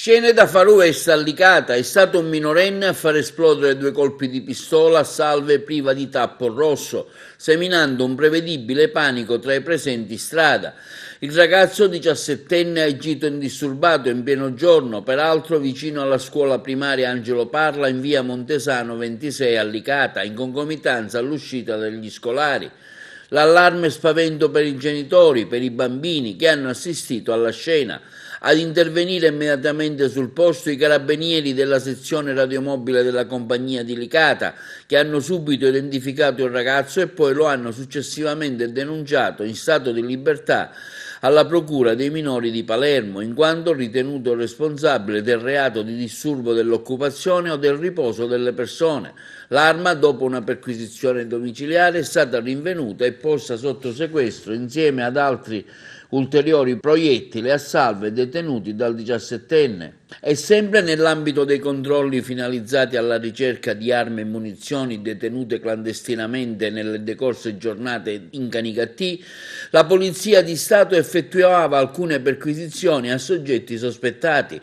Scene da Far West a Licata, è stato un minorenne a far esplodere 2 colpi di pistola a salve priva di tappo rosso, seminando un prevedibile panico tra i presenti in strada. Il ragazzo 17enne ha agito indisturbato in pieno giorno, peraltro vicino alla scuola primaria Angelo Parla in via Montesano 26 a Licata, in concomitanza all'uscita degli scolari. L'allarme spavento per i genitori, per i bambini che hanno assistito alla scena. Ad intervenire immediatamente sul posto i carabinieri della sezione radiomobile della compagnia di Licata, che hanno subito identificato il ragazzo e poi lo hanno successivamente denunciato in stato di libertà alla Procura dei minori di Palermo, in quanto ritenuto responsabile del reato di disturbo dell'occupazione o del riposo delle persone. L'arma, dopo una perquisizione domiciliare, è stata rinvenuta e posta sotto sequestro insieme ad altri ulteriori proiettili a salve detenuti dal 17enne. E sempre nell'ambito dei controlli finalizzati alla ricerca di armi e munizioni detenute clandestinamente nelle decorse giornate in Canicattì, la Polizia di Stato effettuava alcune perquisizioni a soggetti sospettati.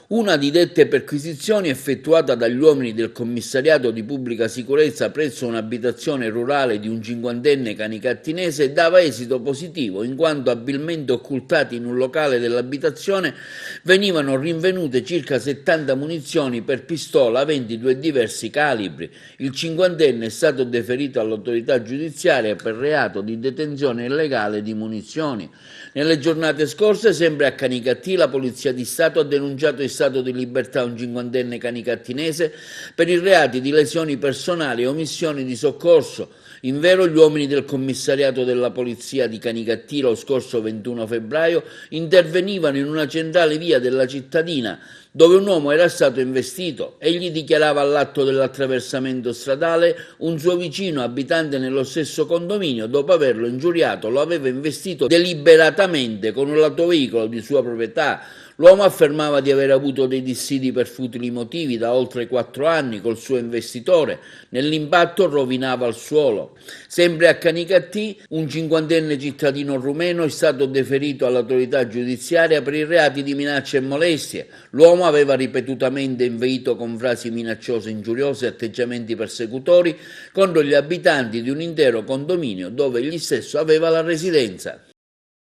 Una di dette perquisizioni, effettuata dagli uomini del commissariato di pubblica sicurezza presso un'abitazione rurale di un cinquantenne canicattinese, dava esito positivo, in quanto abilmente occultati in un locale dell'abitazione venivano rinvenute circa 70 munizioni per pistola aventi 2 diversi calibri. Il cinquantenne è stato deferito all'autorità giudiziaria per reato di detenzione illegale di munizioni. Nelle giornate scorse, sempre a Canicattì, la Polizia di Stato ha denunciato in stato di libertà un cinquantenne canicattinese per i reati di lesioni personali e omissioni di soccorso. Invero, gli uomini del commissariato della Polizia di Canicattì lo scorso 21 febbraio intervenivano in una centrale via della cittadina dove un uomo era stato investito. Egli dichiarava all'atto dell'attraversamento stradale un suo vicino abitante nello stesso condominio, dopo averlo ingiuriato, lo aveva investito deliberatamente con un autoveicolo di sua proprietà. L'uomo affermava di aver avuto dei dissidi per futili motivi da oltre 4 anni col suo investitore. Nell'impatto rovinava il suolo. Sempre a Canicattì, un cinquantenne cittadino rumeno è stato deferito all'autorità giudiziaria per i reati di minacce e molestie. L'uomo aveva ripetutamente inveito con frasi minacciose, ingiuriose e atteggiamenti persecutori contro gli abitanti di un intero condominio dove egli stesso aveva la residenza.